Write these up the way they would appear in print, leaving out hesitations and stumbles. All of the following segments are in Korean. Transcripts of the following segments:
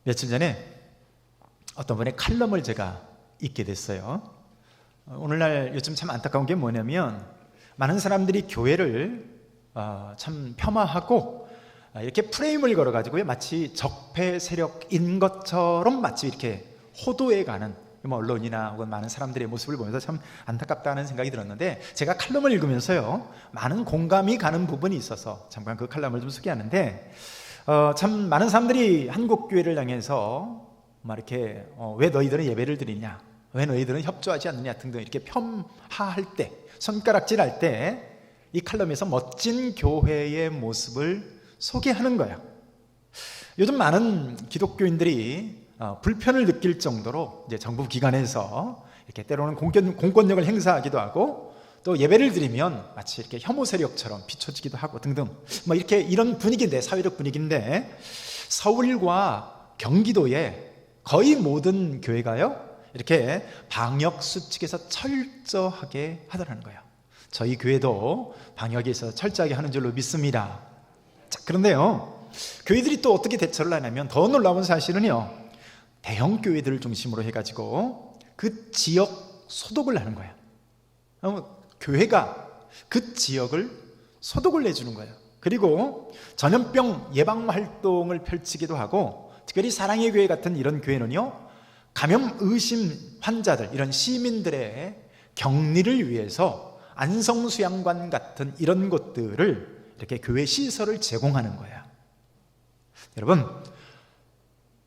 며칠 전에 어떤 분의 칼럼을 제가 읽게 됐어요. 오늘날 요즘 참 안타까운 게 뭐냐면 많은 사람들이 교회를 참 폄하하고 이렇게 프레임을 걸어가지고요, 마치 적폐 세력인 것처럼 마치 이렇게 호도해가는 언론이나 혹은 많은 사람들의 모습을 보면서 참 안타깝다는 생각이 들었는데, 제가 칼럼을 읽으면서요 많은 공감이 가는 부분이 있어서 잠깐 그 칼럼을 좀 소개하는데, 참 많은 사람들이 한국 교회를 향해서 막 이렇게 왜 너희들은 예배를 드리냐, 왜 너희들은 협조하지 않느냐 등등 이렇게 폄하할 때, 손가락질할 때 이 칼럼에서 멋진 교회의 모습을 소개하는 거예요. 요즘 많은 기독교인들이 불편을 느낄 정도로 이제 정부 기관에서 이렇게 때로는 공권력을 행사하기도 하고, 또 예배를 드리면 마치 이렇게 혐오 세력처럼 비춰지기도 하고 등등, 뭐 이렇게 이런 분위기인데, 사회적 분위기인데, 서울과 경기도의 거의 모든 교회가요 이렇게 방역 수칙에서 철저하게 하더라는 거예요. 저희 교회도 방역에 있어서 철저하게 하는 줄로 믿습니다. 자, 그런데요, 교회들이 또 어떻게 대처를 하냐면, 더 놀라운 사실은요, 대형 교회들을 중심으로 해가지고 그 지역 소독을 하는 거예요. 교회가 그 지역을 소독을 내주는 거예요. 그리고 전염병 예방 활동을 펼치기도 하고, 특별히 사랑의 교회 같은 이런 교회는요, 감염 의심 환자들, 이런 시민들의 격리를 위해서 안성수양관 같은 이런 곳들을 이렇게 교회 시설을 제공하는 거예요. 여러분,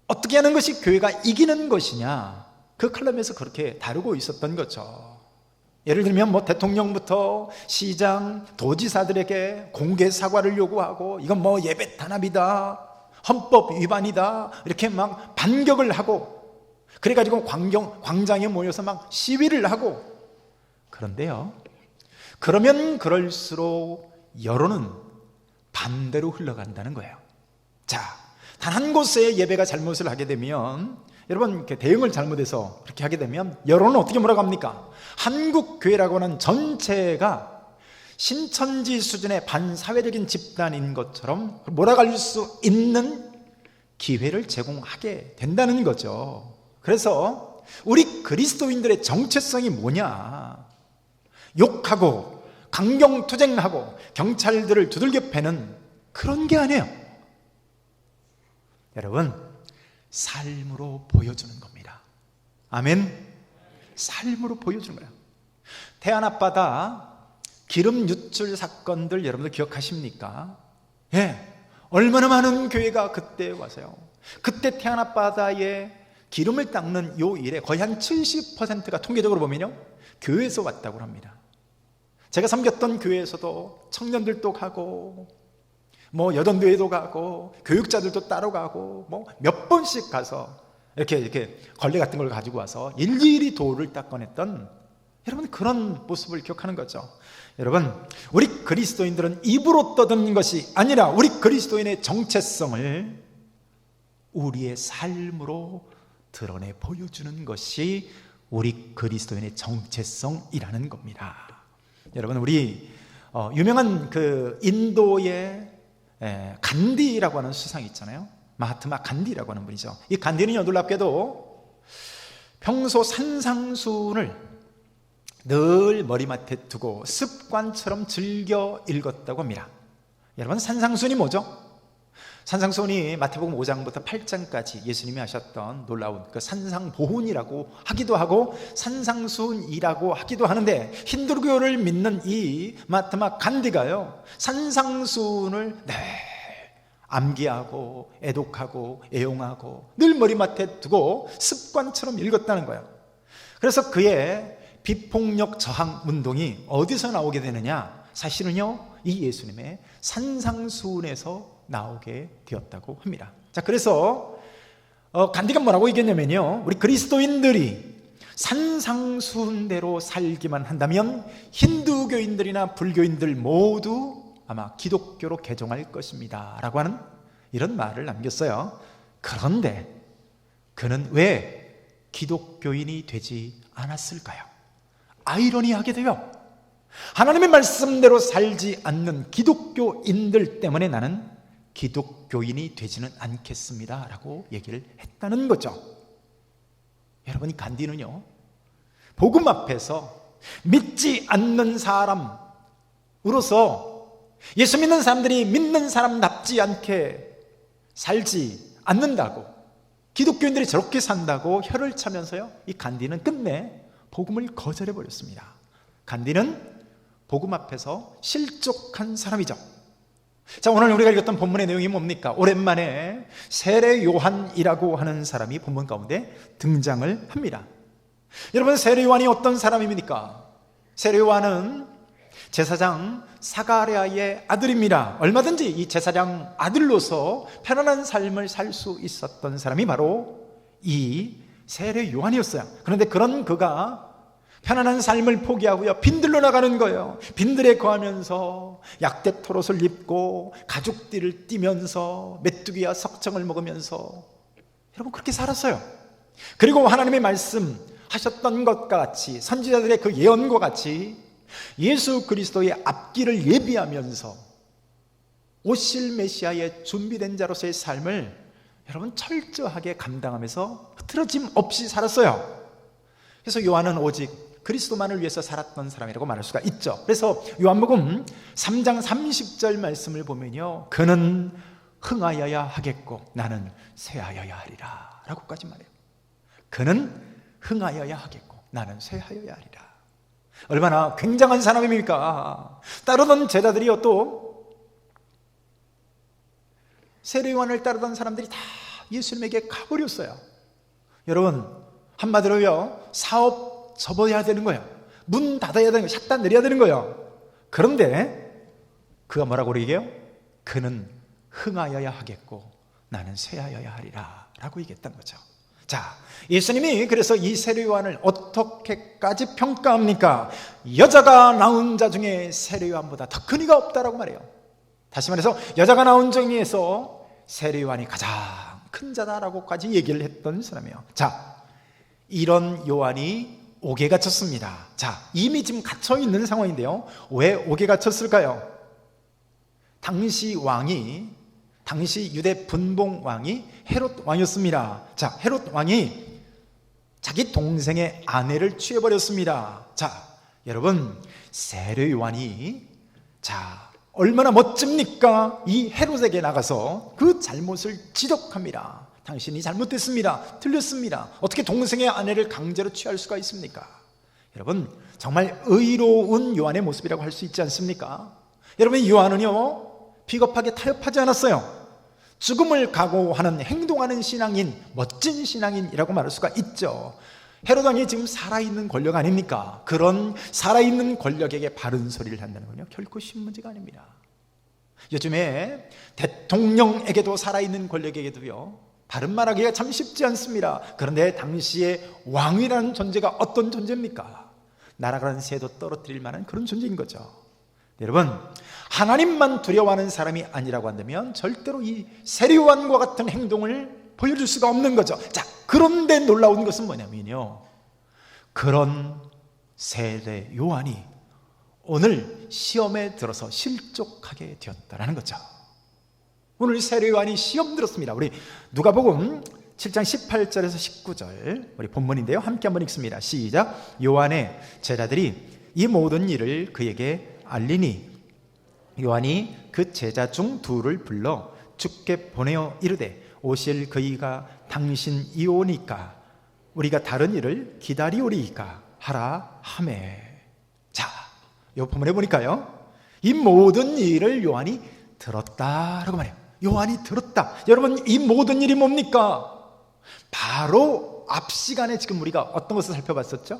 어떻게 하는 것이 교회가 이기는 것이냐, 그 칼럼에서 그렇게 다루고 있었던 거죠. 예를 들면 뭐 대통령부터 시장, 도지사들에게 공개 사과를 요구하고, 이건 뭐 예배 탄압이다, 헌법 위반이다, 이렇게 막 반격을 하고, 그래가지고 광장에 모여서 막 시위를 하고. 그런데요, 그러면 그럴수록 여론은 반대로 흘러간다는 거예요. 자, 단 한 곳에 예배가 잘못을 하게 되면, 여러분, 이렇게 대응을 잘못해서 그렇게 하게 되면 여론은 어떻게 몰아갑니까? 한국 교회라고 하는 전체가 신천지 수준의 반사회적인 집단인 것처럼 몰아갈 수 있는 기회를 제공하게 된다는 거죠. 그래서 우리 그리스도인들의 정체성이 뭐냐? 욕하고 강경투쟁하고 경찰들을 두들겨 패는 그런 게 아니에요. 여러분, 삶으로 보여주는 겁니다. 아멘. 삶으로 보여주는 거예요. 태안 앞바다 기름 유출 사건들 여러분들 기억하십니까? 예, 얼마나 많은 교회가 그때 와서요, 그때 태안 앞바다에 기름을 닦는 요 일에 거의 한 70%가 통계적으로 보면요 교회에서 왔다고 합니다. 제가 섬겼던 교회에서도 청년들도 가고, 뭐 여전교회도 가고, 교육자들도 따로 가고, 뭐 몇 번씩 가서 이렇게 걸레 같은 걸 가지고 와서 일일이 돌을 닦아냈던, 여러분, 그런 모습을 기억하는 거죠. 여러분, 우리 그리스도인들은 입으로 떠드는 것이 아니라 우리 그리스도인의 정체성을 우리의 삶으로 드러내 보여주는 것이 우리 그리스도인의 정체성이라는 겁니다. 여러분, 우리 유명한 그 인도의 간디라고 하는 수상이 있잖아요. 마하트마 간디라고 하는 분이죠. 이 간디는요, 놀랍게도 평소 산상수훈을 늘 머리맡에 두고 습관처럼 즐겨 읽었다고 합니다. 여러분, 산상수훈이 뭐죠? 산상수훈이 마태복음 5장부터 8장까지 예수님이 하셨던 놀라운 그 산상보훈이라고 하기도 하고 산상수훈이라고 하기도 하는데, 힌두교를 믿는 이 마하트마 간디가요, 산상수훈을 늘 암기하고 애독하고 애용하고 늘 머리맡에 두고 습관처럼 읽었다는 거예요. 그래서 그의 비폭력 저항 운동이 어디서 나오게 되느냐, 사실은요 이 예수님의 산상수훈에서 나오게 되었다고 합니다. 자, 그래서 간디가 뭐라고 얘기했냐면요, 우리 그리스도인들이 산상수훈대로 살기만 한다면 힌두교인들이나 불교인들 모두 아마 기독교로 개종할 것입니다 라고 하는 이런 말을 남겼어요. 그런데 그는 왜 기독교인이 되지 않았을까요? 아이러니하게도요, 하나님의 말씀대로 살지 않는 기독교인들 때문에 나는 기독교인이 되지는 않겠습니다 라고 얘기를 했다는 거죠. 여러분, 이 간디는요, 복음 앞에서 믿지 않는 사람으로서 예수 믿는 사람들이 믿는 사람답지 않게 살지 않는다고, 기독교인들이 저렇게 산다고 혀를 차면서요, 이 간디는 끝내 복음을 거절해 버렸습니다. 간디는 복음 앞에서 실족한 사람이죠. 자, 오늘 우리가 읽었던 본문의 내용이 뭡니까? 오랜만에 세례 요한이라고 하는 사람이 본문 가운데 등장을 합니다. 여러분, 세례 요한이 어떤 사람입니까? 세례 요한은 제사장 사가랴의 아들입니다. 얼마든지 이 제사장 아들로서 편안한 삶을 살 수 있었던 사람이 바로 이 세례 요한이었어요. 그런데 그런 그가 편안한 삶을 포기하고요, 빈들로 나가는 거예요. 빈들에 거하면서 약대 토롯을 입고 가죽띠를 띠면서 메뚜기와 석청을 먹으면서 여러분 그렇게 살았어요. 그리고 하나님의 말씀하셨던 것과 같이, 선지자들의 그 예언과 같이 예수 그리스도의 앞길을 예비하면서 오실 메시아의 준비된 자로서의 삶을 여러분 철저하게 감당하면서 흐트러짐 없이 살았어요. 그래서 요한은 오직 그리스도만을 위해서 살았던 사람이라고 말할 수가 있죠. 그래서 요한복음 3장 30절 말씀을 보면요, 그는 흥하여야 하겠고 나는 쇠하여야 하리라 라고까지 말해요. 그는 흥하여야 하겠고 나는 쇠하여야 하리라. 얼마나 굉장한 사람입니까? 따르던 제자들이요, 또 세례 요한을 따르던 사람들이 다 예수님에게 가버렸어요. 여러분, 한마디로요, 사업 접어야 되는 거예요. 문 닫아야 되는 거예요. 샷단 내려야 되는 거예요. 그런데 그가 뭐라고 그러게요? 그는 흥하여야 하겠고 나는 쇠하여야 하리라 라고 얘기했던 거죠. 자, 예수님이 그래서 이 세례 요한을 어떻게까지 평가합니까? 여자가 낳은 자 중에 세례 요한보다 더 큰 이가 없다라고 말해요. 다시 말해서 여자가 낳은 중에서 세례 요한이 가장 큰 자다라고까지 얘기를 했던 사람이에요. 자, 이런 요한이 옥에 갇혔습니다. 자, 이미 지금 갇혀 있는 상황인데요, 왜 옥에 갇혔을까요? 당시 유대 분봉 왕이 헤롯 왕이었습니다. 자, 헤롯 왕이 자기 동생의 아내를 취해버렸습니다. 자, 여러분, 세례 요한이 얼마나 멋집니까? 이 헤롯에게 나가서 그 잘못을 지적합니다. 당신이 잘못됐습니다. 틀렸습니다. 어떻게 동생의 아내를 강제로 취할 수가 있습니까? 여러분, 정말 의로운 요한의 모습이라고 할 수 있지 않습니까? 여러분, 요한은요, 비겁하게 타협하지 않았어요. 죽음을 각오하는, 행동하는 신앙인, 멋진 신앙인이라고 말할 수가 있죠. 헤롯 왕이 지금 살아있는 권력 아닙니까? 그런 살아있는 권력에게 바른 소리를 한다는 건요, 결코 쉬운 문제가 아닙니다. 요즘에 대통령에게도, 살아있는 권력에게도요, 바른 말하기가 참 쉽지 않습니다. 그런데 당시에 왕이라는 존재가 어떤 존재입니까? 나라라는 새도 떨어뜨릴 만한 그런 존재인 거죠. 여러분, 하나님만 두려워하는 사람이 아니라고 한다면 절대로 이 세례 요한과 같은 행동을 보여줄 수가 없는 거죠. 자, 그런데 놀라운 것은 뭐냐면요, 그런 세례 요한이 오늘 시험에 들어서 실족하게 되었다라는 거죠. 오늘 세례 요한이 시험 들었습니다. 우리 누가복음 7장 18절에서 19절 우리 본문인데요, 함께 한번 읽습니다. 시작. 요한의 제자들이 이 모든 일을 그에게 알리니 요한이 그 제자 중 둘을 불러 주께 보내어 이르되 오실 그이가 당신이오니까 우리가 다른 일을 기다리오리이까 하라 하매. 자, 이 본문에 보니까요, 이 모든 일을 요한이 들었다라고 말해요. 요한이 들었다. 여러분, 이 모든 일이 뭡니까? 바로 앞 시간에 지금 우리가 어떤 것을 살펴봤었죠?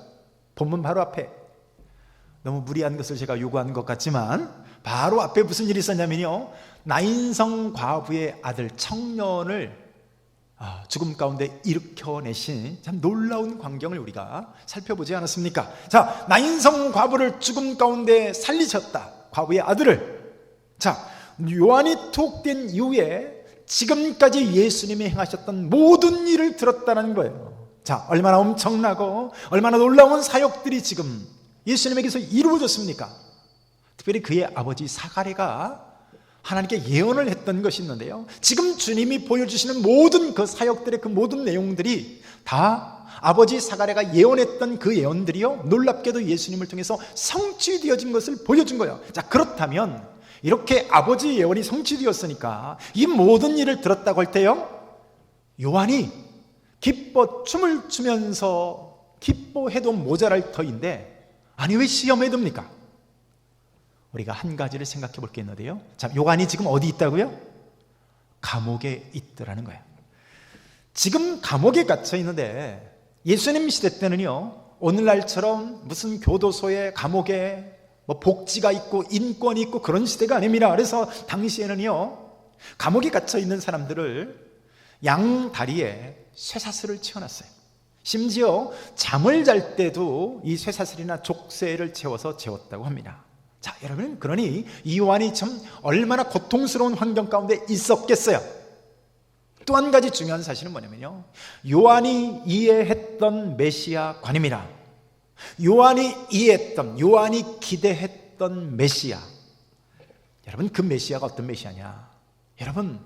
본문 바로 앞에, 너무 무리한 것을 제가 요구한 것 같지만 바로 앞에 무슨 일이 있었냐면요, 나인성 과부의 아들 청년을 죽음 가운데 일으켜내신 참 놀라운 광경을 우리가 살펴보지 않았습니까? 자, 나인성 과부를 죽음 가운데 살리셨다, 과부의 아들을. 자, 요한이 투옥된 이후에 지금까지 예수님이 행하셨던 모든 일을 들었다는 거예요. 자, 얼마나 엄청나고 얼마나 놀라운 사역들이 지금 예수님에게서 이루어졌습니까? 특별히 그의 아버지 사가랴가 하나님께 예언을 했던 것이 있는데요, 지금 주님이 보여주시는 모든 그 사역들의 그 모든 내용들이 다 아버지 사가랴가 예언했던 그 예언들이요, 놀랍게도 예수님을 통해서 성취되어진 것을 보여준 거예요. 자, 그렇다면 이렇게 아버지 예언이 성취되었으니까 이 모든 일을 들었다고 할 때요, 요한이 기뻐 춤을 추면서 기뻐해도 모자랄 터인데, 아니 왜 시험에 듭니까? 우리가 한 가지를 생각해 볼 게 있는데요, 자, 요한이 지금 어디 있다고요? 감옥에 있더라는 거예요. 지금 감옥에 갇혀 있는데, 예수님 시대 때는요, 오늘날처럼 무슨 교도소에 감옥에 뭐 복지가 있고 인권이 있고 그런 시대가 아닙니다. 그래서 당시에는요, 감옥에 갇혀 있는 사람들을 양 다리에 쇠사슬을 채워놨어요. 심지어 잠을 잘 때도 이 쇠사슬이나 족쇄를 채워서 재웠다고 합니다. 자, 여러분, 그러니 이 요한이 참 얼마나 고통스러운 환경 가운데 있었겠어요. 또 한 가지 중요한 사실은 뭐냐면요, 요한이 이해했던 메시아 관임이라, 요한이 이해했던, 요한이 기대했던 메시아, 여러분, 그 메시아가 어떤 메시아냐? 여러분,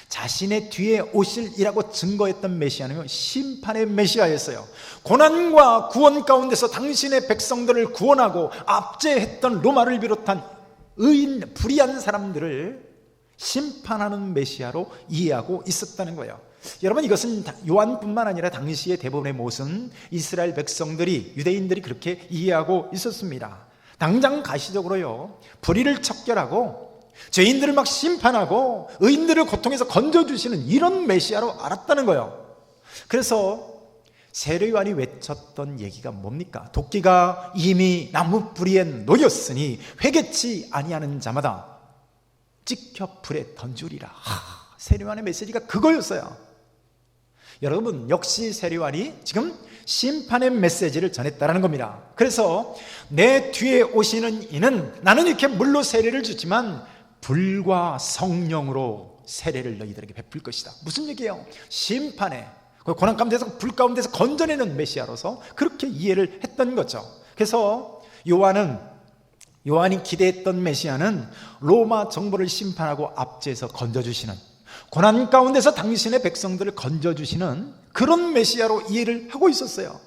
자신의 뒤에 오실이라고 증거했던 메시아는 심판의 메시아였어요. 고난과 구원 가운데서 당신의 백성들을 구원하고 압제했던 로마를 비롯한 의인, 불의한 사람들을 심판하는 메시아로 이해하고 있었다는 거예요. 여러분, 이것은 요한뿐만 아니라 당시의 대부분의 모든 이스라엘 백성들이, 유대인들이 그렇게 이해하고 있었습니다. 당장 가시적으로요, 불의를 척결하고 죄인들을 막 심판하고 의인들을 고통에서 건져주시는 이런 메시아로 알았다는 거예요. 그래서 세례요한이 외쳤던 얘기가 뭡니까? 도끼가 이미 나무 뿌리에 놓였으니 회개치 아니하는 자마다 찍혀 불에 던주리라. 세례요한의 메시지가 그거였어요. 여러분, 역시 세례요한이 지금 심판의 메시지를 전했다는 겁니다. 그래서 내 뒤에 오시는 이는, 나는 이렇게 물로 세례를 주지만 불과 성령으로 세례를 너희들에게 베풀 것이다. 무슨 얘기예요? 심판에, 고난 가운데서, 불 가운데서 건져내는 메시아로서 그렇게 이해를 했던 거죠. 그래서 요한이 기대했던 메시아는 로마 정부를 심판하고 압제해서 건져주시는, 고난 가운데서 당신의 백성들을 건져주시는 그런 메시아로 이해를 하고 있었어요.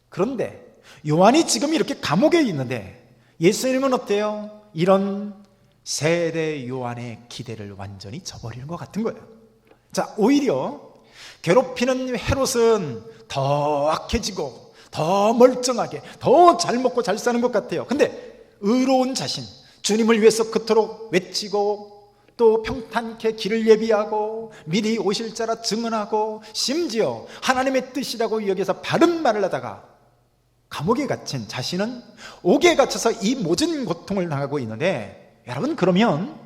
그런데 요한이 지금 이렇게 감옥에 있는데 예수님은 어때요? 이런 세례 요한의 기대를 완전히 저버리는 것 같은 거예요. 자, 오히려 괴롭히는 헤롯은 더 악해지고 더 멀쩡하게 더 잘 먹고 잘 사는 것 같아요. 근데 의로운 자신, 주님을 위해서 그토록 외치고 또 평탄케 길을 예비하고 미리 오실 자라 증언하고 심지어 하나님의 뜻이라고 여기서 바른 말을 하다가 감옥에 갇힌 자신은 옥에 갇혀서 이 모든 고통을 당하고 있는데, 여러분, 그러면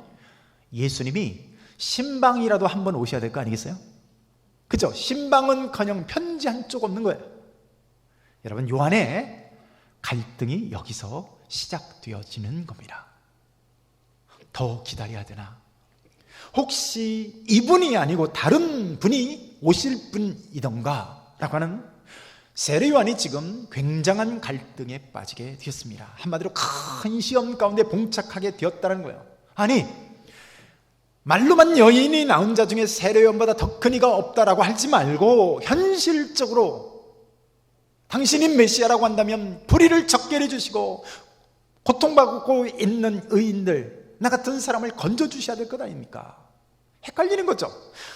예수님이 신방이라도 한번 오셔야 될 거 아니겠어요? 그죠? 신방은커녕 편지 한 쪽 없는 거예요. 여러분, 요한의 갈등이 여기서 시작되어지는 겁니다. 더 기다려야 되나? 혹시 이분이 아니고 다른 분이 오실 분이던가? 라고 하는 세례 요한이 지금 굉장한 갈등에 빠지게 되었습니다. 한마디로 큰 시험 가운데 봉착하게 되었다는 거예요. 아니, 말로만 여인이 낳은 자 중에 세례 요한보다 더 큰 이가 없다라고 하지 말고 현실적으로 당신이 메시아라고 한다면 불의를 적결해 주시고 고통받고 있는 의인들, 나 같은 사람을 건져주셔야 될 것 아닙니까? 헷갈리는 거죠.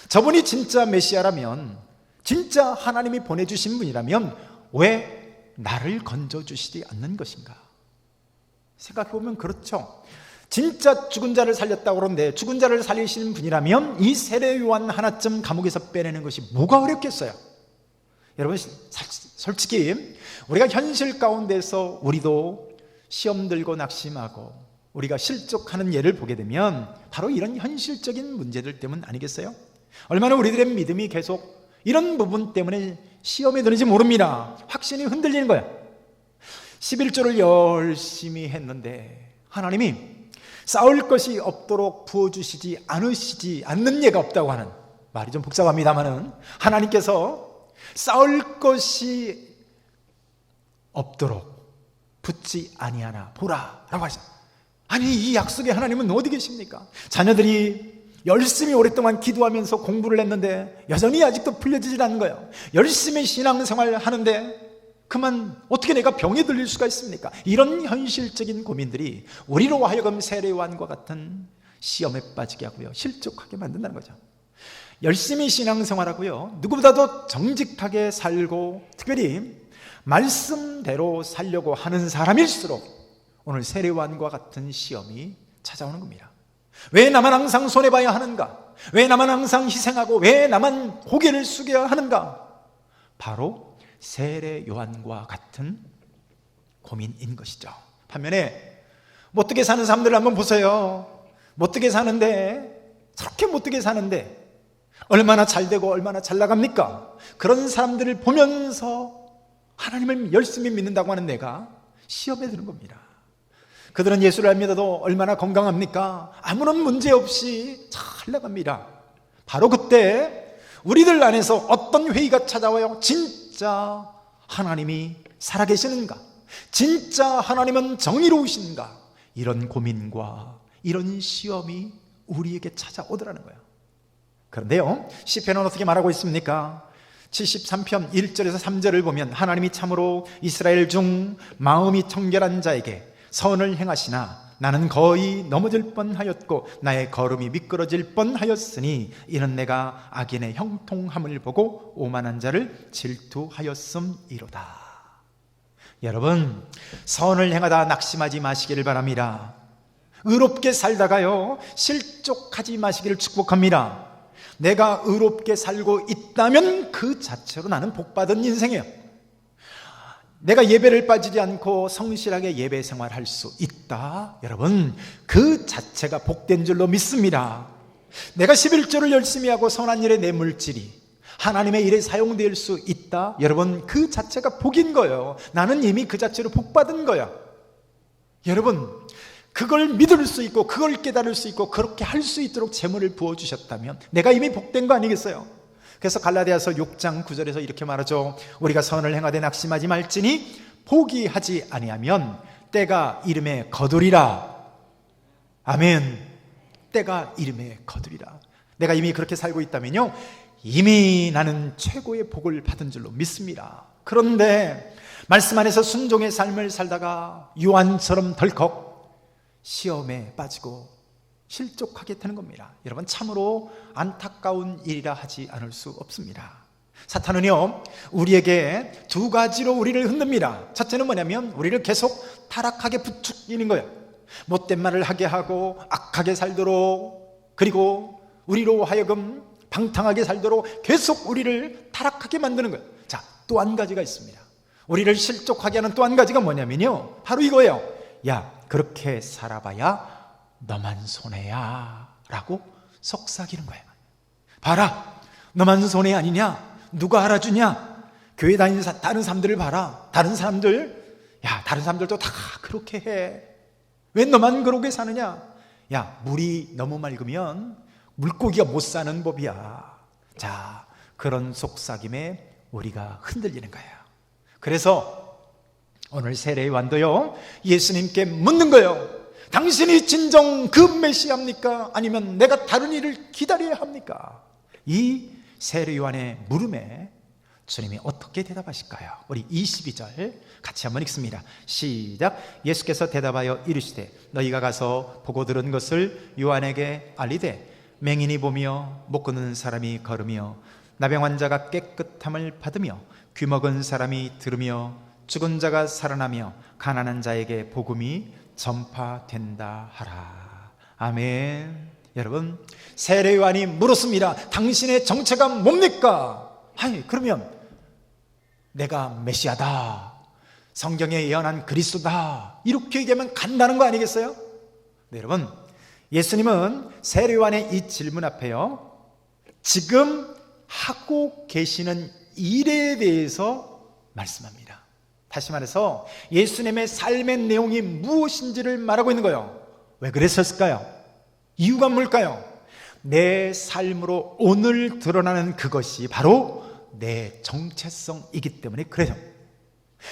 저분이 진짜 메시아라면, 진짜 하나님이 보내주신 분이라면 왜 나를 건져주시지 않는 것인가? 생각해보면 그렇죠. 진짜 죽은 자를 살렸다고 그러는데 죽은 자를 살리시는 분이라면 이 세례 요한 하나쯤 감옥에서 빼내는 것이 뭐가 어렵겠어요? 여러분, 솔직히 우리가 현실 가운데서 우리도 시험 들고 낙심하고 우리가 실족하는 예를 보게 되면 바로 이런 현실적인 문제들 때문 아니겠어요? 얼마나 우리들의 믿음이 계속 이런 부분 때문에 시험에 드는지 모릅니다. 확신이 흔들리는 거야. 11조를 열심히 했는데 하나님이 싸울 것이 없도록 부어주시지 않는 예가 없다고 하는, 말이 좀 복잡합니다마는 하나님께서 싸울 것이 없도록 붙지 아니하나 보라 라고 하셨어요. 아니, 이 약속의 하나님은 어디 계십니까? 자녀들이 열심히 오랫동안 기도하면서 공부를 했는데 여전히 아직도 풀려지질 않는 거예요. 열심히 신앙생활을 하는데 그만 어떻게 내가 병에 들릴 수가 있습니까? 이런 현실적인 고민들이 우리로 하여금 세례요한과 같은 시험에 빠지게 하고요, 실족하게 만든다는 거죠. 열심히 신앙생활하고요, 누구보다도 정직하게 살고 특별히 말씀대로 살려고 하는 사람일수록 오늘 세례요한과 같은 시험이 찾아오는 겁니다. 왜 나만 항상 손해봐야 하는가? 왜 나만 항상 희생하고 왜 나만 고개를 숙여야 하는가? 바로 세례요한과 같은 고민인 것이죠. 반면에 못되게 사는 사람들을 한번 보세요. 못되게 사는데, 저렇게 못되게 사는데 얼마나 잘되고 얼마나 잘 나갑니까? 그런 사람들을 보면서 하나님을 열심히 믿는다고 하는 내가 시험에 드는 겁니다. 그들은 예수를 안 믿어도 얼마나 건강합니까? 아무런 문제 없이 잘 나갑니다. 바로 그때 우리들 안에서 어떤 회의가 찾아와요. 진짜 하나님이 살아계시는가? 진짜 하나님은 정의로우신가? 이런 고민과 이런 시험이 우리에게 찾아오더라는 거예요. 그런데요, 시편은 어떻게 말하고 있습니까? 73편 1절에서 3절을 보면 하나님이 참으로 이스라엘 중 마음이 청결한 자에게 선을 행하시나 나는 거의 넘어질 뻔하였고 나의 걸음이 미끄러질 뻔하였으니 이는 내가 악인의 형통함을 보고 오만한 자를 질투하였음이로다. 여러분, 선을 행하다 낙심하지 마시기를 바랍니다. 의롭게 살다가요, 실족하지 마시기를 축복합니다. 내가 의롭게 살고 있다면 그 자체로 나는 복받은 인생이에요. 내가 예배를 빠지지 않고 성실하게 예배 생활할 수 있다, 여러분, 그 자체가 복된 줄로 믿습니다. 내가 11조를 열심히 하고 선한 일에 내 물질이 하나님의 일에 사용될 수 있다, 여러분, 그 자체가 복인 거예요. 나는 이미 그 자체로 복받은 거야. 여러분, 그걸 믿을 수 있고 그걸 깨달을 수 있고 그렇게 할 수 있도록 재물을 부어주셨다면 내가 이미 복된 거 아니겠어요? 그래서 갈라디아서 6장 9절에서 이렇게 말하죠. 우리가 선을 행하되 낙심하지 말지니 포기하지 아니하면 때가 이름에 거두리라. 아멘. 때가 이름에 거두리라. 내가 이미 그렇게 살고 있다면요, 이미 나는 최고의 복을 받은 줄로 믿습니다. 그런데 말씀 안에서 순종의 삶을 살다가 요한처럼 덜컥 시험에 빠지고 실족하게 되는 겁니다. 여러분, 참으로 안타까운 일이라 하지 않을 수 없습니다. 사탄은요, 우리에게 두 가지로 우리를 흔듭니다. 첫째는 뭐냐면 우리를 계속 타락하게 부추기는 거예요. 못된 말을 하게 하고 악하게 살도록, 그리고 우리로 하여금 방탕하게 살도록 계속 우리를 타락하게 만드는 거예요. 자, 또 한 가지가 있습니다. 우리를 실족하게 하는 또 한 가지가 뭐냐면요, 바로 이거예요. 야, 그렇게 살아봐야 너만 손해야 라고 속삭이는 거예요. 봐라, 너만 손해 아니냐? 누가 알아주냐? 교회 다니는 다른 사람들을 봐라. 다른 사람들도 다 그렇게 해. 왜 너만 그러게 사느냐? 야, 물이 너무 맑으면 물고기가 못 사는 법이야. 자, 그런 속삭임에 우리가 흔들리는 거예요. 그래서 오늘 세례요한도요, 예수님께 묻는 거예요. 당신이 진정 그 메시아입니까? 아니면 내가 다른 일을 기다려야 합니까? 이 세례요한의 물음에 주님이 어떻게 대답하실까요? 우리 22절 같이 한번 읽습니다. 시작. 예수께서 대답하여 이르시되 너희가 가서 보고 들은 것을 요한에게 알리되 맹인이 보며 못 걷는 사람이 걸으며 나병 환자가 깨끗함을 받으며 귀먹은 사람이 들으며 죽은 자가 살아나며 가난한 자에게 복음이 전파된다 하라. 아멘. 여러분, 세례요한이 물었습니다. 당신의 정체가 뭡니까? 아니, 그러면 내가 메시아다, 성경에 예언한 그리스도다, 이렇게 얘기하면 간다는 거 아니겠어요? 네, 여러분, 예수님은 세례요한의 이 질문 앞에요, 지금 하고 계시는 일에 대해서 말씀합니다. 다시 말해서 예수님의 삶의 내용이 무엇인지를 말하고 있는 거예요. 왜 그랬을까요? 이유가 뭘까요? 내 삶으로 오늘 드러나는 그것이 바로 내 정체성이기 때문에 그래요.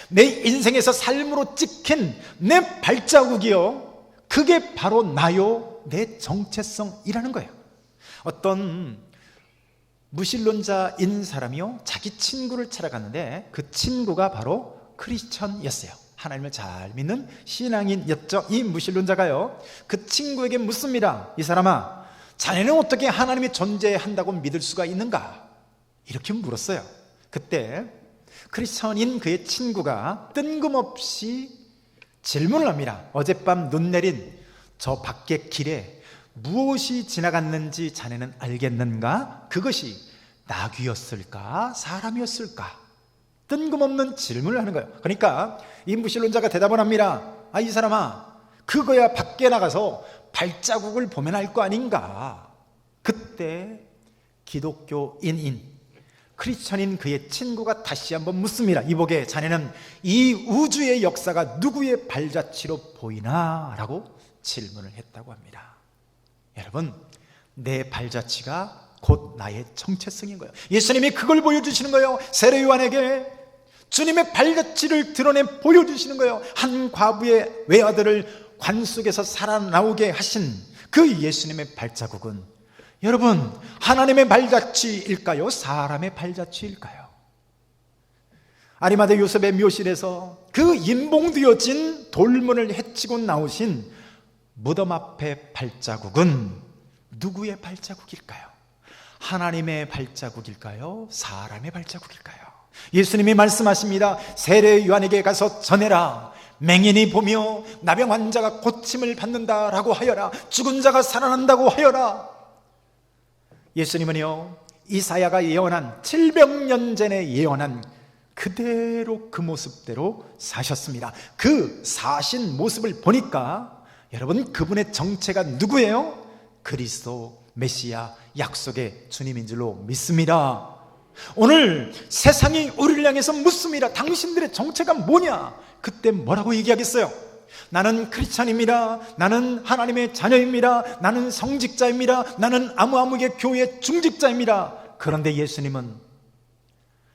내 인생에서 삶으로 찍힌 내 발자국이요, 그게 바로 나요, 내 정체성이라는 거예요. 어떤 무신론자인 사람이요, 자기 친구를 찾아갔는데 그 친구가 바로 크리스천이었어요. 하나님을 잘 믿는 신앙인이었죠. 이 무신론자가요, 그 친구에게 묻습니다. 이 사람아, 자네는 어떻게 하나님이 존재한다고 믿을 수가 있는가? 이렇게 물었어요. 그때 크리스천인 그의 친구가 뜬금없이 질문을 합니다. 어젯밤 눈 내린 저 밖의 길에 무엇이 지나갔는지 자네는 알겠는가? 그것이 나귀였을까? 사람이었을까? 뜬금없는 질문을 하는 거예요. 그러니까 이 무신론자가 대답을 합니다. 이 사람아, 그거야 밖에 나가서 발자국을 보면 알 거 아닌가? 그때 기독교인인 크리스천인 그의 친구가 다시 한번 묻습니다. 이보게, 자네는 이 우주의 역사가 누구의 발자취로 보이나? 라고 질문을 했다고 합니다. 여러분, 내 발자취가 곧 나의 정체성인 거예요. 예수님이 그걸 보여주시는 거예요. 세례 요한에게 주님의 발자취를 드러내 보여주시는 거예요. 한 과부의 외아들을 관 속에서 살아나오게 하신 그 예수님의 발자국은, 여러분, 하나님의 발자취일까요? 사람의 발자취일까요? 아리마대 요셉의 묘실에서 그 인봉되어진 돌문을 헤치고 나오신 무덤 앞의 발자국은 누구의 발자국일까요? 하나님의 발자국일까요? 사람의 발자국일까요? 예수님이 말씀하십니다. 세례 요한에게 가서 전해라. 맹인이 보며 나병 환자가 고침을 받는다라고 하여라. 죽은 자가 살아난다고 하여라. 예수님은요, 이사야가 예언한 700년 전에 예언한 그대로 그 모습대로 사셨습니다. 그 사신 모습을 보니까 여러분, 그분의 정체가 누구예요? 그리스도 메시아, 약속의 주님인 줄로 믿습니다. 오늘 세상이 우리를 향해서 묻습니다. 당신들의 정체가 뭐냐? 그때 뭐라고 얘기하겠어요? 나는 크리스찬입니다. 나는 하나님의 자녀입니다. 나는 성직자입니다. 나는 아무아무개 교회 중직자입니다. 그런데 예수님은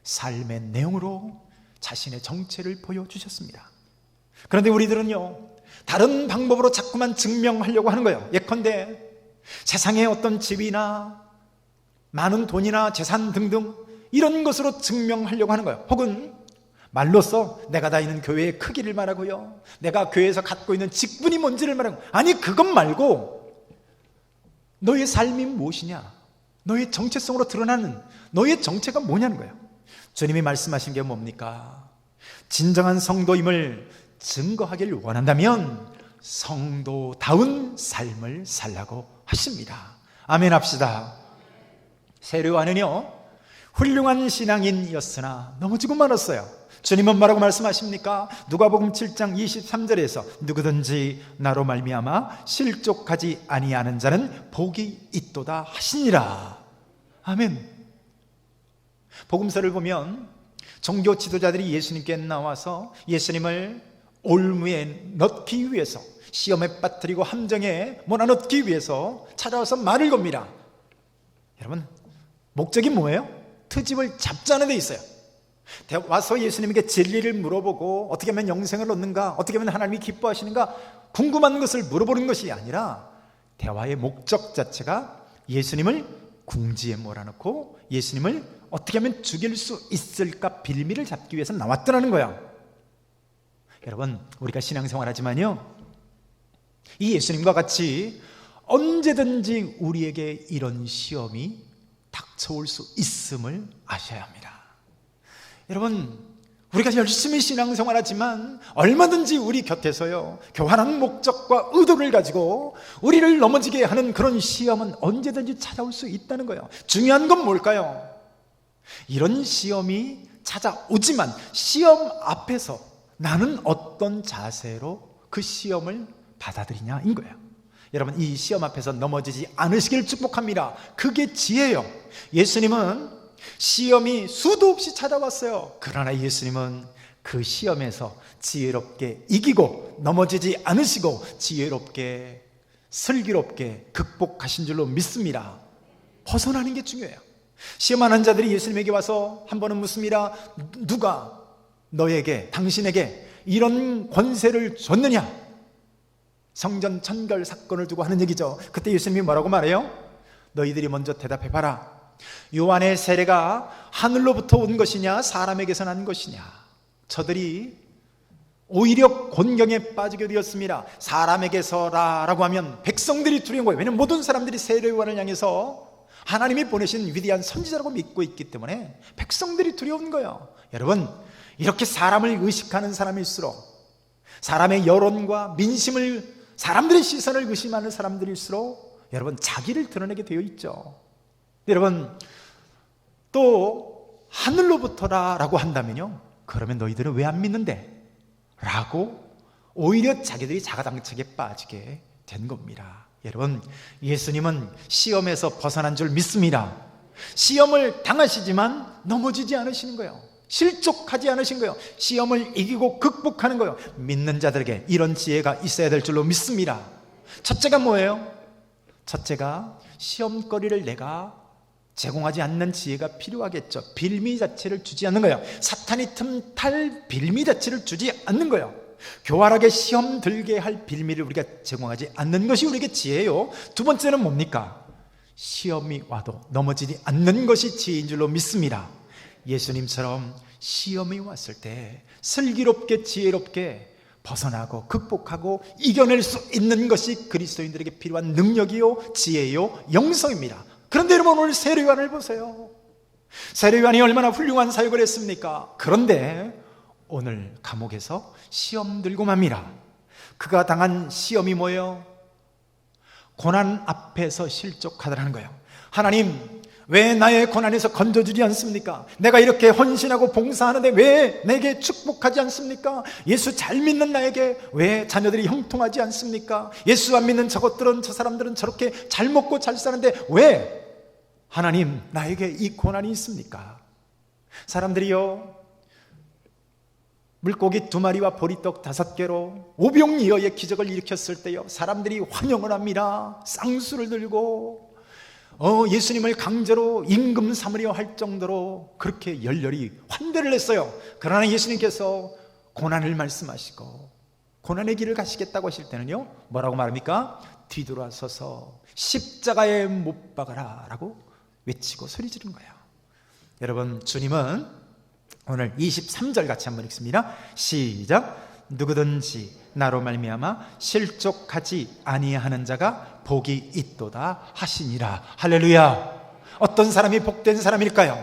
삶의 내용으로 자신의 정체를 보여주셨습니다. 그런데 우리들은요, 다른 방법으로 자꾸만 증명하려고 하는 거예요. 예컨대 세상의 어떤 지위나 많은 돈이나 재산 등등 이런 것으로 증명하려고 하는 거예요. 혹은 말로써 내가 다니는 교회의 크기를 말하고요, 내가 교회에서 갖고 있는 직분이 뭔지를 말하고, 아니 그것 말고 너의 삶이 무엇이냐, 너의 정체성으로 드러나는 너의 정체가 뭐냐는 거예요. 주님이 말씀하신 게 뭡니까? 진정한 성도임을 증거하기를 원한다면 성도다운 삶을 살라고 하십니다. 아멘 합시다. 세례 요한은요, 훌륭한 신앙인이었으나 넘어지고 말았어요. 주님은 뭐라고 말씀하십니까? 누가복음 7장 23절에서 누구든지 나로 말미암아 실족하지 아니하는 자는 복이 있도다 하시니라. 아멘. 복음서를 보면 종교 지도자들이 예수님께 나와서 예수님을 올무에 넣기 위해서, 시험에 빠뜨리고 함정에 몰아넣기 위해서 찾아와서 말을 겁니다. 여러분, 목적이 뭐예요? 트집을 잡자는 데 있어요. 와서 예수님에게 진리를 물어보고 어떻게 하면 영생을 얻는가, 어떻게 하면 하나님이 기뻐하시는가 궁금한 것을 물어보는 것이 아니라, 대화의 목적 자체가 예수님을 궁지에 몰아넣고 예수님을 어떻게 하면 죽일 수 있을까 빌미를 잡기 위해서 나왔더라는 거야. 여러분, 우리가 신앙생활하지만요, 이 예수님과 같이 언제든지 우리에게 이런 시험이 닥쳐올 수 있음을 아셔야 합니다. 여러분, 우리가 열심히 신앙생활하지만 얼마든지 우리 곁에서요, 교환한 목적과 의도를 가지고 우리를 넘어지게 하는 그런 시험은 언제든지 찾아올 수 있다는 거예요. 중요한 건 뭘까요? 이런 시험이 찾아오지만 시험 앞에서 나는 어떤 자세로 그 시험을 받아들이냐인 거예요. 여러분, 이 시험 앞에서 넘어지지 않으시길 축복합니다. 그게 지혜예요. 예수님은 시험이 수도 없이 찾아왔어요. 그러나 예수님은 그 시험에서 지혜롭게 이기고 넘어지지 않으시고 지혜롭게 슬기롭게 극복하신 줄로 믿습니다. 벗어나는 게 중요해요. 시험하는 자들이 예수님에게 와서 한 번은 묻습니다. 누가 너에게, 당신에게 이런 권세를 줬느냐? 성전 천결 사건을 두고 하는 얘기죠. 그때 예수님이 뭐라고 말해요? 너희들이 먼저 대답해봐라. 요한의 세례가 하늘로부터 온 것이냐 사람에게서 난 것이냐. 저들이 오히려 곤경에 빠지게 되었습니다. 사람에게서라라고 하면 백성들이 두려운 거예요. 왜냐하면 모든 사람들이 세례 요한을 향해서 하나님이 보내신 위대한 선지자라고 믿고 있기 때문에 백성들이 두려운 거예요. 여러분, 이렇게 사람을 의식하는 사람일수록, 사람의 여론과 민심을, 사람들의 시선을 의심하는 사람들일수록 여러분 자기를 드러내게 되어 있죠. 여러분, 또 하늘로부터라라고 한다면요, 그러면 너희들은 왜 안 믿는데? 라고 오히려 자기들이 자가당착에 빠지게 된 겁니다. 여러분, 예수님은 시험에서 벗어난 줄 믿습니다. 시험을 당하시지만 넘어지지 않으시는 거예요. 실족하지 않으신 거예요. 시험을 이기고 극복하는 거예요. 믿는 자들에게 이런 지혜가 있어야 될 줄로 믿습니다. 첫째가 뭐예요? 첫째가 시험거리를 내가 제공하지 않는 지혜가 필요하겠죠. 빌미 자체를 주지 않는 거예요. 사탄이 틈탈 빌미 자체를 주지 않는 거예요. 교활하게 시험 들게 할 빌미를 우리가 제공하지 않는 것이 우리에게 지혜예요. 두 번째는 뭡니까? 시험이 와도 넘어지지 않는 것이 지혜인 줄로 믿습니다. 예수님처럼 시험이 왔을 때 슬기롭게 지혜롭게 벗어나고 극복하고 이겨낼 수 있는 것이 그리스도인들에게 필요한 능력이요, 지혜요, 영성입니다. 그런데 여러분, 오늘 세례 요한을 보세요. 세례 요한이 얼마나 훌륭한 사역을 했습니까? 그런데 오늘 감옥에서 시험 들고 맙니다. 그가 당한 시험이 뭐예요? 고난 앞에서 실족하더라는 거예요. 하나님, 왜 나의 고난에서 건져주지 않습니까? 내가 이렇게 헌신하고 봉사하는데 왜 내게 축복하지 않습니까? 예수 잘 믿는 나에게 왜 자녀들이 형통하지 않습니까? 예수 안 믿는 저것들은, 저 사람들은 저렇게 잘 먹고 잘 사는데 왜 하나님 나에게 이 고난이 있습니까? 사람들이요, 물고기 2마리와 보리떡 5개로 오병이어의 기적을 일으켰을 때요, 사람들이 환영을 합니다. 쌍수를 들고 예수님을 강제로 임금 삼으려 할 정도로 그렇게 열렬히 환대를 했어요. 그러나 예수님께서 고난을 말씀하시고 고난의 길을 가시겠다고 하실 때는요, 뭐라고 말합니까? 뒤돌아서서 십자가에 못 박아라 라고 외치고 소리 지른 거예요. 여러분, 주님은 오늘 23절 같이 한번 읽습니다. 시작. 누구든지 나로 말미암아 실족하지 아니하는 자가 복이 있도다 하시니라. 할렐루야. 어떤 사람이 복된 사람일까요?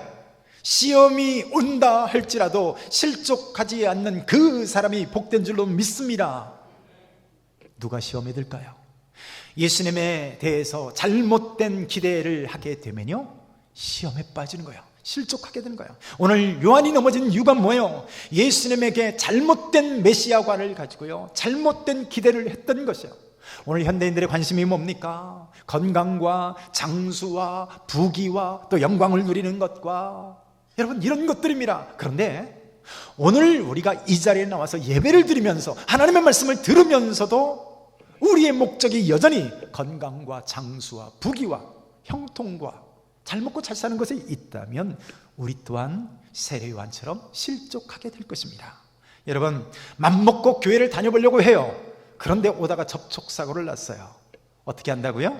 시험이 온다 할지라도 실족하지 않는 그 사람이 복된 줄로 믿습니다. 누가 시험에 들까요? 예수님에 대해서 잘못된 기대를 하게 되면요, 시험에 빠지는 거예요. 실족하게 되는 거예요. 오늘 요한이 넘어진 이유가 뭐예요? 예수님에게 잘못된 메시아관을 가지고요, 잘못된 기대를 했던 것이에요. 오늘 현대인들의 관심이 뭡니까? 건강과 장수와 부귀와 또 영광을 누리는 것과 여러분, 이런 것들입니다. 그런데 오늘 우리가 이 자리에 나와서 예배를 드리면서 하나님의 말씀을 들으면서도 우리의 목적이 여전히 건강과 장수와 부귀와 형통과 잘 먹고 잘 사는 것에 있다면 우리 또한 세례 요한처럼 실족하게 될 것입니다. 여러분, 맘먹고 교회를 다녀보려고 해요. 그런데 오다가 접촉사고를 났어요. 어떻게 한다고요?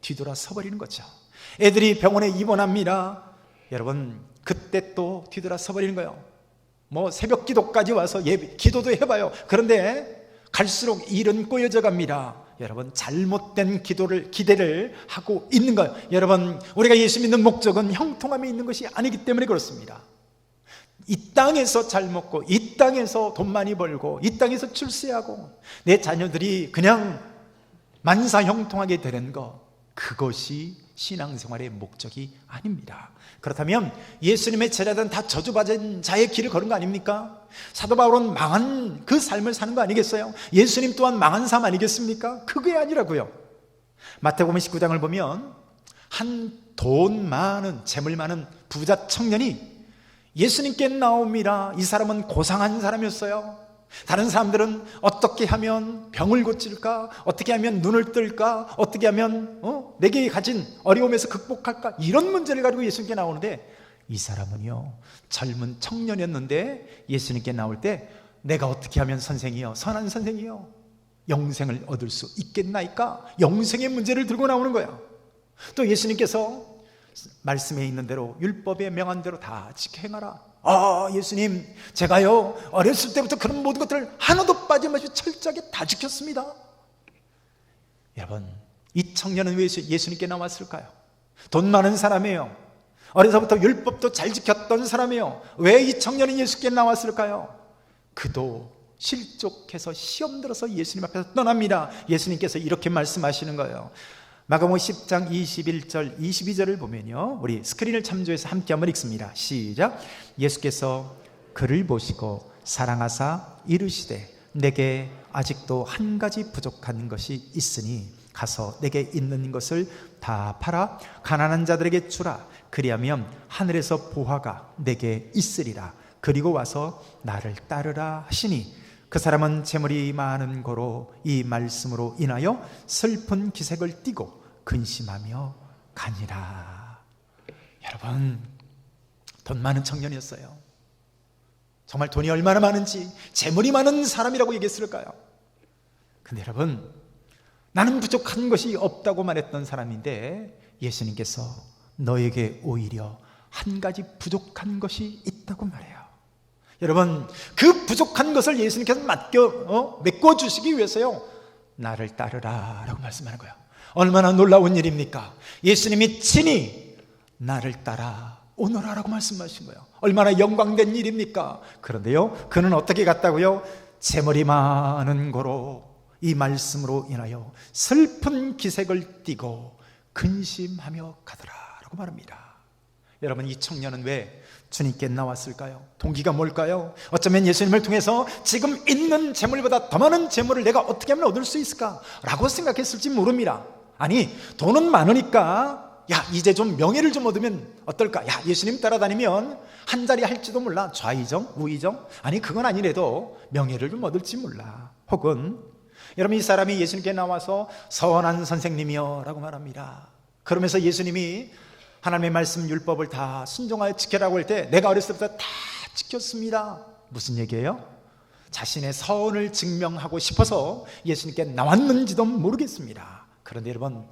뒤돌아 서버리는 거죠. 애들이 병원에 입원합니다. 여러분, 그때 또 뒤돌아 서버리는 거예요. 뭐 새벽 기도까지 와서 예배, 기도도 해봐요. 그런데 갈수록 일은 꼬여져 갑니다. 여러분, 잘못된 기대를 하고 있는 거예요. 여러분, 우리가 예수 믿는 목적은 형통함이 있는 것이 아니기 때문에 그렇습니다. 이 땅에서 잘 먹고 이 땅에서 돈 많이 벌고 이 땅에서 출세하고 내 자녀들이 그냥 만사 형통하게 되는 것, 그것이 신앙생활의 목적이 아닙니다. 그렇다면 예수님의 제자들은 다 저주받은 자의 길을 걸은 거 아닙니까? 사도 바울은 망한 그 삶을 사는 거 아니겠어요? 예수님 또한 망한 삶 아니겠습니까? 그게 아니라고요. 마태복음 19장을 보면 한 돈 많은, 재물 많은 부자 청년이 예수님께 나옵니다. 이 사람은 고상한 사람이었어요. 다른 사람들은 어떻게 하면 병을 고칠까? 어떻게 하면 눈을 뜰까? 어떻게 하면 내게 가진 어려움에서 극복할까? 이런 문제를 가지고 예수님께 나오는데 이 사람은요, 젊은 청년이었는데 예수님께 나올 때 내가 어떻게 하면 선생이요, 선한 선생이요, 영생을 얻을 수 있겠나이까? 영생의 문제를 들고 나오는 거예요. 또 예수님께서 말씀에 있는 대로 율법에 명한 대로 다 지켜 행하라. 예수님, 제가요 어렸을 때부터 그런 모든 것들을 하나도 빠짐없이 철저하게 다 지켰습니다. 여러분, 이 청년은 왜 예수님께 나왔을까요? 돈 많은 사람이에요. 어려서부터 율법도 잘 지켰던 사람이에요. 왜 이 청년은 예수께 나왔을까요? 그도 실족해서 시험 들어서 예수님 앞에서 떠납니다. 예수님께서 이렇게 말씀하시는 거예요. 마가복음 10장 21절 22절을 보면요, 우리 스크린을 참조해서 함께 한번 읽습니다. 시작. 예수께서 그를 보시고 사랑하사 이르시되 내게 아직도 한 가지 부족한 것이 있으니 가서 내게 있는 것을 다 팔아 가난한 자들에게 주라. 그리하면 하늘에서 보화가 내게 있으리라. 그리고 와서 나를 따르라 하시니 그 사람은 재물이 많은 고로 이 말씀으로 인하여 슬픈 기색을 띠고 근심하며 가니라. 여러분, 돈 많은 청년이었어요. 정말 돈이 얼마나 많은지, 재물이 많은 사람이라고 얘기했을까요? 근데 여러분, 나는 부족한 것이 없다고 말했던 사람인데 예수님께서 너에게 오히려 한 가지 부족한 것이 있다고 말해요. 여러분, 그 부족한 것을 예수님께서 메꿔주시기 위해서요, 나를 따르라 라고 말씀하는 거예요. 얼마나 놀라운 일입니까? 예수님이 친히 나를 따라 오너라 라고 말씀하신 거예요. 얼마나 영광된 일입니까? 그런데요, 그는 어떻게 갔다고요? 재물이 많은 고로 이 말씀으로 인하여 슬픈 기색을 띠고 근심하며 가더라 라고 말합니다. 여러분, 이 청년은 왜 주님께 나왔을까요? 동기가 뭘까요? 어쩌면 예수님을 통해서 지금 있는 재물보다 더 많은 재물을 내가 어떻게 하면 얻을 수 있을까? 라고 생각했을지 모릅니다. 아니, 돈은 많으니까 이제 좀 명예를 좀 얻으면 어떨까? 예수님 따라다니면 한 자리 할지도 몰라. 좌의정, 우의정? 아니, 그건 아니래도 명예를 좀 얻을지 몰라. 혹은 여러분, 이 사람이 예수님께 나와서 선한 선생님이여 라고 말합니다. 그러면서 예수님이 하나님의 말씀 율법을 다 순종하여 지켜라고 할 때 내가 어렸을 때부터 다 지켰습니다. 무슨 얘기예요? 자신의 선을 증명하고 싶어서 예수님께 나왔는지도 모르겠습니다. 그런데 여러분,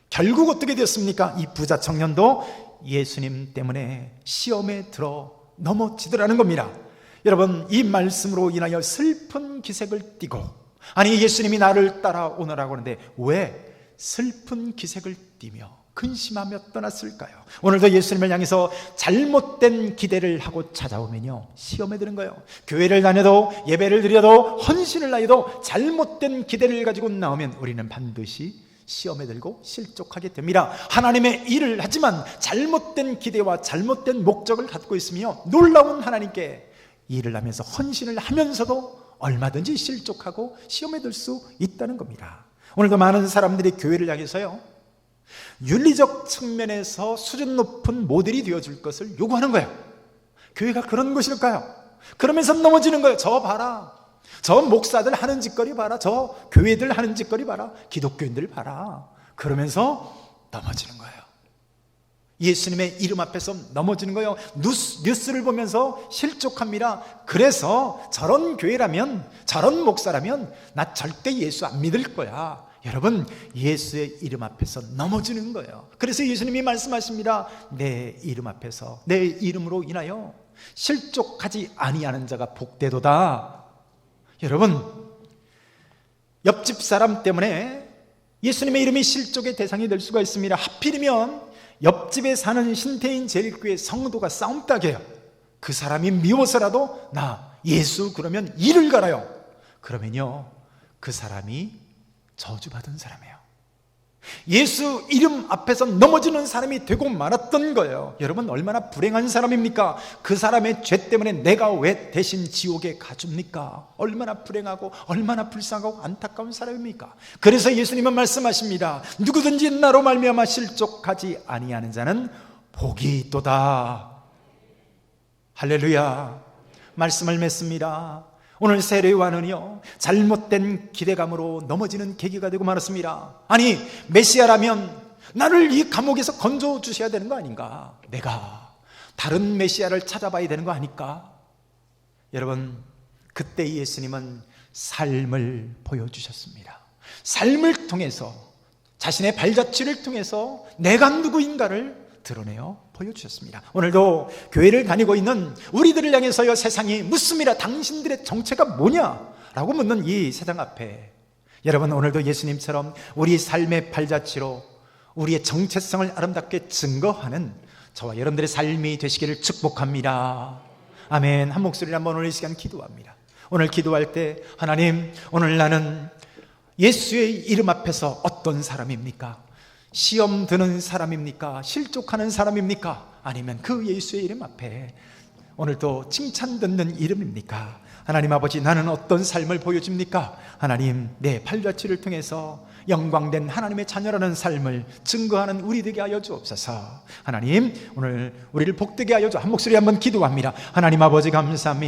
결국 어떻게 됐습니까? 이 부자 청년도 예수님 때문에 시험에 들어 넘어지더라는 겁니다. 여러분, 이 말씀으로 인하여 슬픈 기색을 띠고, 아니, 예수님이 나를 따라오너라고 하는데 왜 슬픈 기색을 띠며 근심하며 떠났을까요? 오늘도 예수님을 향해서 잘못된 기대를 하고 찾아오면요, 시험에 드는 거예요. 교회를 다녀도, 예배를 드려도, 헌신을 다해도 잘못된 기대를 가지고 나오면 우리는 반드시 시험에 들고 실족하게 됩니다. 하나님의 일을 하지만 잘못된 기대와 잘못된 목적을 갖고 있으며 놀라운 하나님께 일을 하면서 헌신을 하면서도 얼마든지 실족하고 시험에 들 수 있다는 겁니다. 오늘도 많은 사람들이 교회를 향해서요, 윤리적 측면에서 수준 높은 모델이 되어줄 것을 요구하는 거예요. 교회가 그런 곳일까요? 그러면서 넘어지는 거예요. 저 봐라, 저 목사들 하는 짓거리 봐라, 저 교회들 하는 짓거리 봐라, 기독교인들 봐라. 그러면서 넘어지는 거예요. 예수님의 이름 앞에서 넘어지는 거예요. 뉴스를 보면서 실족합니다. 그래서 저런 교회라면, 저런 목사라면 나 절대 예수 안 믿을 거야. 여러분, 예수의 이름 앞에서 넘어지는 거예요. 그래서 예수님이 말씀하십니다. 내 이름 앞에서, 내 이름으로 인하여 실족하지 아니하는 자가 복되도다. 여러분, 옆집 사람 때문에 예수님의 이름이 실족의 대상이 될 수가 있습니다. 하필이면 옆집에 사는 신태인 제일교회 성도가 싸움닭이에요. 그 사람이 미워서라도 나 예수 그러면 이를 갈아요. 그러면요, 그 사람이 저주받은 사람이에요. 예수 이름 앞에서 넘어지는 사람이 되고 말았던 거예요. 여러분, 얼마나 불행한 사람입니까? 그 사람의 죄 때문에 내가 왜 대신 지옥에 가줍니까? 얼마나 불행하고 얼마나 불쌍하고 안타까운 사람입니까? 그래서 예수님은 말씀하십니다. 누구든지 나로 말미암아 실족하지 아니하는 자는 복이 있도다. 할렐루야. 말씀을 맺습니다. 오늘 세례요한은요, 잘못된 기대감으로 넘어지는 계기가 되고 말았습니다. 아니, 메시아라면 나를 이 감옥에서 건져 주셔야 되는 거 아닌가? 내가 다른 메시아를 찾아봐야 되는 거 아닐까? 여러분, 그때 예수님은 삶을 보여주셨습니다. 삶을 통해서, 자신의 발자취를 통해서 내가 누구인가를 드러내어 보여주셨습니다. 오늘도 교회를 다니고 있는 우리들을 향해서요, 세상이 묻습니다. 당신들의 정체가 뭐냐? 라고 묻는 이 세상 앞에 여러분, 오늘도 예수님처럼 우리 삶의 발자취로 우리의 정체성을 아름답게 증거하는 저와 여러분들의 삶이 되시기를 축복합니다. 아멘. 한 목소리로 한번 오늘 이 시간 기도합니다. 오늘 기도할 때, 하나님, 오늘 나는 예수의 이름 앞에서 어떤 사람입니까? 시험 드는 사람입니까? 실족하는 사람입니까? 아니면 그 예수의 이름 앞에 오늘도 칭찬 듣는 이름입니까? 하나님 아버지, 나는 어떤 삶을 보여줍니까? 하나님, 내 발자취를 통해서 영광된 하나님의 자녀라는 삶을 증거하는 우리 되게 하여 주옵소서. 하나님, 오늘 우리를 복되게 하여 주. 한 목소리 한번 기도합니다. 하나님 아버지, 감사합니다.